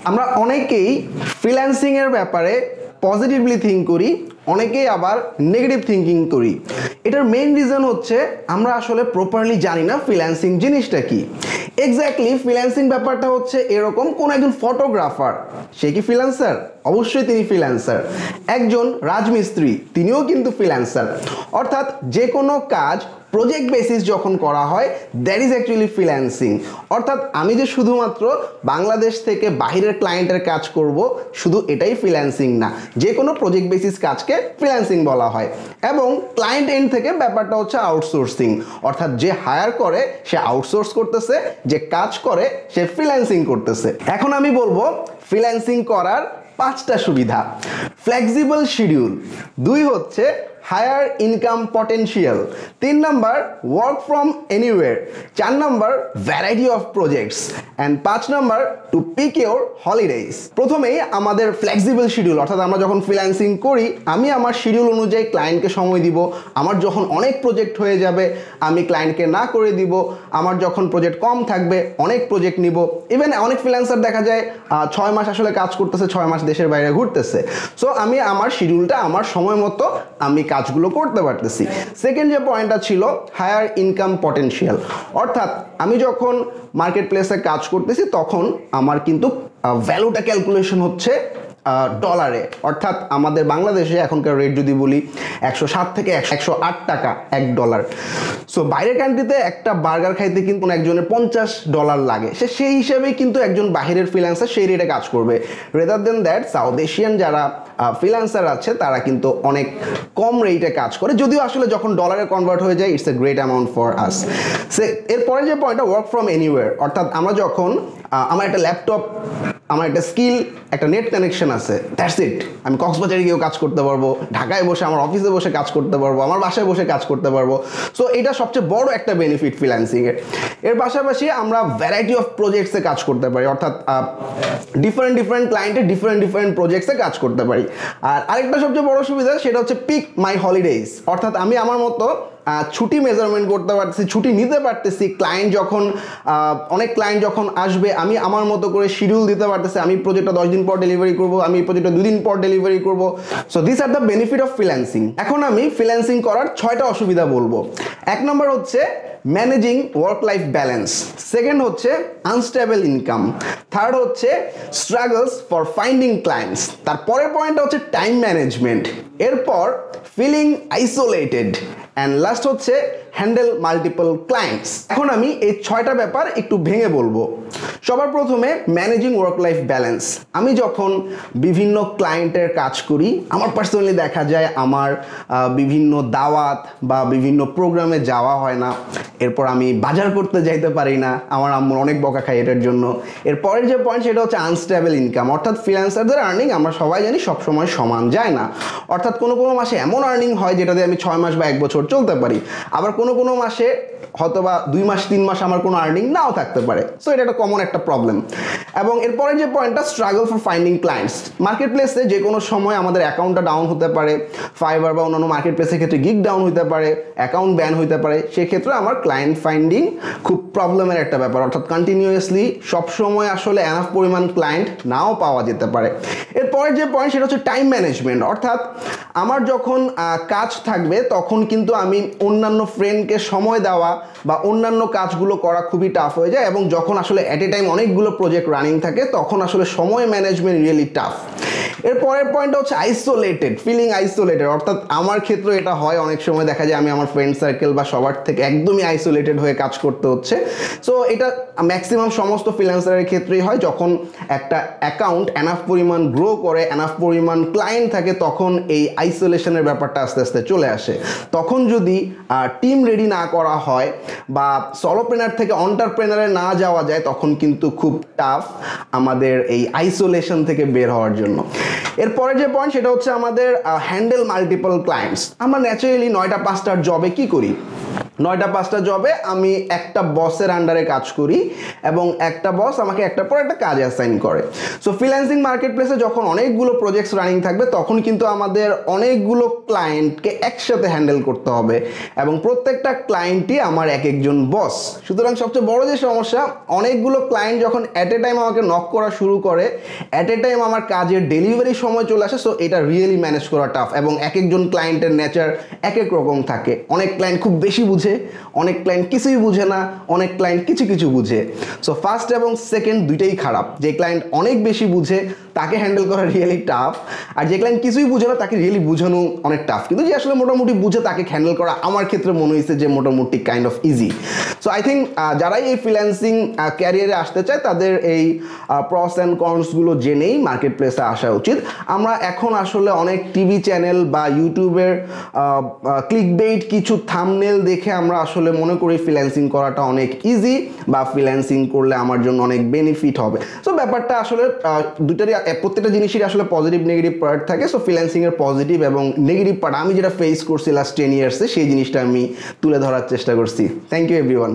আমরা অনেকেই ফ্রিল্যান্সিং এর ব্যাপারে পজিটিভলি থিঙ্ক করি, অনেকেই আবার নেগেটিভ থিঙ্কিং করি। এটার মেইন রিজন হচ্ছে আমরা আসলে প্রপারলি জানি না ফ্রিল্যান্সিং জিনিসটা কি। এক্স্যাক্টলি ফ্রিল্যান্সিং ব্যাপারটা হচ্ছে এরকম, কোন একজন ফটোগ্রাফার সে কি ফ্রিল্যান্সার? অবশ্যই তিনি ফ্রিল্যান্সার। একজন রাজমিস্ত্রি তিনিও কিন্তু ফ্রিল্যান্সার। অর্থাৎ যে কোনো কাজ প্রজেক্ট বেসিস যখন করা হয় দ্যাট ইজ অ্যাকচুয়ালি ফ্রিল্যান্সিং। অর্থাৎ আমি যে শুধুমাত্র বাংলাদেশ থেকে বাহিরের ক্লায়েন্টের কাজ করব শুধু এটাই ফ্রিল্যান্সিং না, যে কোনো প্রজেক্ট বেসিস কাজকে ফ্রিল্যান্সিং বলা হয়। এবং ক্লায়েন্ট এন্ড থেকে ব্যাপারটা হচ্ছে আউটসোর্সিং, অর্থাৎ যে হায়ার করে সে আউটসোর্স করতেছে, যে কাজ করে সে ফ্রিল্যান্সিং করতেছে। এখন আমি বলবো ফ্রিল্যান্সিং করার 5টা সুবিধা। ফ্লেক্সিবল শিডিউল, 2 হচ্ছে higher income potential, 3 number work from anywhere, 4 number variety of projects and 5 number to pick your holidays. প্রথমেই আমাদের ফ্লেক্সিবল শিডিউল, অর্থাৎ আমরা যখন ফ্রিল্যান্সিং করি আমি আমার শিডিউল অনুযায়ী ক্লায়েন্টকে সময় দিব। আমার যখন অনেক প্রজেক্ট হয়ে যাবে আমি ক্লায়েন্টকে না করে দিব, আমার যখন প্রজেক্ট কম থাকবে অনেক প্রজেক্ট নিব। ইভেন অনেক ফ্রিল্যান্সার দেখা যায় 6 মাস আসলে কাজ করতেছে, 6 মাস দেশের বাইরে ঘুরতেছে। সো আমি আমার শিডিউলটা আমার সময় মতো আমি কাজগুলো করতে পারতেছি। সেকেন্ড যে পয়েন্টটা ছিল হায়ার ইনকাম পটেনশিয়াল, অর্থাৎ আমি যখন মার্কেট প্লেসে কাজ করতেছি তখন আমার কিন্তু ভ্যালুটা ক্যালকুলেশন হচ্ছে ডলারে। অর্থাৎ আমাদের বাংলাদেশে এখনকার রেট যদি বলি 107 থেকে 108 টাকা $1। সো বাইরের কান্ট্রিতে একটা বার্গার খাইতে কিন্তু একজনের $50 লাগে, সেই হিসাবেই কিন্তু একজন বাহিরের ফ্রিল্যান্সার সেই রেটে কাজ করবে। Rather than that south Asian যারা ফ্রিল্যান্সার আছে তারা কিন্তু অনেক কম রেটে কাজ করে, যদিও আসলে যখন ডলারে কনভার্ট হয়ে যায় it's a great amount for us. এরপরে যে পয়েন্টটা ওয়ার্ক ফ্রম এনিওয়্যার, অর্থাৎ আমরা যখন আমার একটা ল্যাপটপ, আমার একটা স্কিল, একটা নেট কানেকশন আছে, দ্যাটস ইট, আমি কক্সবাজারে গিয়েও কাজ করতে পারবো, ঢাকায় বসে আমার অফিসে বসে কাজ করতে পারবো, আমার বাসায় বসে কাজ করতে পারবো। সো এটা সবচেয়ে বড় একটা বেনিফিট ফ্রিল্যান্সিংয়ের। এর পাশাপাশি আমরা ভ্যারাইটি অফ প্রজেক্টসে কাজ করতে পারি, অর্থাৎ ডিফারেন্ট ক্লায়েন্টের ডিফারেন্ট প্রজেক্টসে কাজ করতে পারি। আর আরেকটা সবচেয়ে বড় সুবিধা সেটা হচ্ছে পিক মাই হলিডেজ, অর্থাৎ আমি আমার মতো ছুটি মেজারমেন্ট করতে পারতেছি, ছুটি নিতে পারতেছি। ক্লায়েন্ট যখন অনেক ক্লায়েন্ট যখন আসবে আমি আমার মতো করে শিডিউল দিতে পারতেছি, আমি প্রজেক্টটা 10 দিন পর ডেলিভারি করব, আমি এই প্রজেক্টটা 2 দিন পর ডেলিভারি করব। So this are the benefit of freelancing. এখন আমি ফ্রিল্যান্সিং করার 6টা অসুবিধা বলবো। 1 নম্বর হচ্ছে managing work life balance, second হচ্ছে আনস্টেবল ইনকাম, থার্ড হচ্ছে স্ট্রাগলস ফর ফাইন্ডিং ক্লায়েন্টস, তারপরের পয়েন্টটা হচ্ছে টাইম ম্যানেজমেন্ট, এরপর ফিলিং আইসোলেটেড, অ্যান্ড লাস্ট হচ্ছে হ্যান্ডেল মাল্টিপল ক্লায়েন্টস। এখন আমি এই 6টা ব্যাপার একটু ভেঙে বলবো। সবার প্রথমে ম্যানেজিং ওয়ার্ক লাইফ ব্যালেন্স। আমি যখন বিভিন্ন ক্লায়েন্টের কাজ করি আমার পার্সোনালি দেখা যায় আমার বিভিন্ন দাওয়াত বা বিভিন্ন প্রোগ্রামে যাওয়া হয় না, এরপর আমি বাজার করতে যাইতে পারি না, আমার আম্মুর অনেক বকা খাই এটার জন্য। এরপরের যে পয়েন্ট সেটা হচ্ছে আনস্টেবল ইনকাম, অর্থাৎ ফ্রিল্যান্সারদের আর্নিং আমরা সবাই জানি সবসময় সমান যায় না। অর্থাৎ কোনো মাসে এমন আর্নিং হয় যেটাতে আমি 6 মাস বা 1 বছর চলতে পারি, আবার কোনো মাসে হয়তোবা 2 মাস 3 মাস আমার কোনো আর্নিং নাও থাকতে পারে। সো এটা একটা কমন একটা প্রবলেম। এবং এরপরে যে পয়েন্টটা struggle for finding clients, market প্লেসে যে কোনো সময় আমাদের অ্যাকাউন্টটা ডাউন হতে পারে, ফাইবার বা অন্যান্য মার্কেট প্লেসের ক্ষেত্রে গিগ ডাউন হতে পারে, অ্যাকাউন্ট ব্যান হতে পারে, সেক্ষেত্রে আমার ক্লায়েন্ট ফাইন্ডিং খুব প্রবলেমের একটা ব্যাপার। অর্থাৎ কন্টিনিউয়াসলি সবসময় আসলে এনাফ পরিমাণ ক্লায়েন্ট নাও পাওয়া যেতে পারে। এরপরের যে পয়েন্ট সেটা হচ্ছে টাইম ম্যানেজমেন্ট, অর্থাৎ আমার যখন কাজ থাকবে তখন কিন্তু আমি অন্যান্য ফ্রেন্ডকে সময় দেওয়া বা অন্যান্য কাজগুলো করা খুবই টাফ হয়ে যায়, এবং যখন আসলে অ্যাট এ টাইম অনেকগুলো প্রজেক্ট রানিং থাকে তখন আসলে সময় ম্যানেজমেন্ট রিয়েলি টাফ। এর পরের পয়েন্টটা হচ্ছে আইসোলেটেড, ফিলিং আইসোলেটেড, অর্থাৎ আমার ক্ষেত্রে এটা হয় অনেক সময় দেখা যায় আমি আমার ফ্রেন্ড সার্কেল বা সবার থেকে একদমই আইসোলেটেড হয়ে কাজ করতে হচ্ছে। সো এটা ম্যাক্সিমাম সমস্ত ফ্রিল্যান্সারের ক্ষেত্রেই হয়, যখন একটা অ্যাকাউন্ট এনাফ পরিমাণ গ্রো করে, এনাফ পরিমাণ ক্লায়েন্ট থাকে, তখন এই আইসোলেশনের ব্যাপারটা আস্তে আস্তে চলে আসে। তখন যদি টিম রেডি না করা হয় বা সলোপ্রেনার থেকে অন্টারপ্রেনারে না যাওয়া যায় তখন কিন্তু খুব টাফ আমাদের এই আইসোলেশন থেকে বের হওয়ার জন্য। এরপরে যে পয়েন্ট সেটা হচ্ছে আমাদের হ্যান্ডেল মাল্টিপল ক্লায়েন্টস। আমরা ন্যাচারালি 9টা 5টার জবে কি করি, 9টা 5টা জবে আমি একটা বসের আন্ডারে কাজ করি এবং একটা বস আমাকে একটার পর একটা কাজ অ্যাসাইন করে। সো ফ্রিল্যান্সিং মার্কেট প্লেসে যখন অনেকগুলো প্রজেক্টস রানিং থাকবে তখন কিন্তু আমাদের অনেকগুলো ক্লায়েন্টকে একসাথে হ্যান্ডেল করতে হবে এবং প্রত্যেকটা ক্লায়েন্টই আমার এক একজন বস। সুতরাং সবচেয়ে বড় যে সমস্যা, অনেকগুলো ক্লায়েন্ট যখন অ্যাট এ টাইম আমাকে নক করা শুরু করে, অ্যাট এ টাইম আমার কাজের ডেলিভারি সময় চলে আসে। সো এটা রিয়েলি ম্যানেজ করা টাফ এবং এক একজন ক্লায়েন্টের নেচার এক এক রকম থাকে। অনেক ক্লায়েন্ট খুব বেশি বুঝে, অনেক ক্লায়েন্ট কিছুই বুঝে না, অনেক ক্লায়েন্ট কিছু কিছু বুঝে। সো ফার্স্ট এবং সেকেন্ড দুইটাই খারাপ। যে ক্লায়েন্ট অনেক বেশি বুঝে তাকে হ্যান্ডেল করা রিয়েলি টাফ, আর যে ক্লায়েন্ট কিছুই বুঝে না তাকে রিয়েলি বুঝানো অনেক টাফ। কিন্তু যে আসলে মোটামুটি বুঝে তাকে হ্যান্ডেল করা আমার ক্ষেত্রে মনে হয়েছে যে মোটামুটি kind of easy. So I think যারাই এই ফ্রিল্যান্সিং ক্যারিয়ারে আসতে চায় তাদের এই প্রস অ্যান্ড কনসগুলো জেনেই মার্কেট প্লেসে আসা উচিত। আমরা এখন আসলে অনেক টিভি চ্যানেল বা ইউটিউবের ক্লিকবেইট কিছু থাম্বনেল দেখে আমরা আসলে মনে করি ফ্রিল্যান্সিং করাটা অনেক ইজি বা ফ্রিল্যান্সিং করলে আমার জন্য অনেক বেনিফিট হবে। সো ব্যাপারটা আসলে দুইটারই, প্রত্যেকটা জিনিসেরই আসলে পজিটিভ নেগেটিভ পার্ট থাকে। সো ফ্রিল্যান্সিংয়ের পজিটিভ এবং নেগেটিভ পার্ট আমি যেটা ফেস করছি লাস্ট 10 ইয়ার্সে সেই জিনিসটা আমি তুলে ধরার চেষ্টা করছি। Thank you everyone.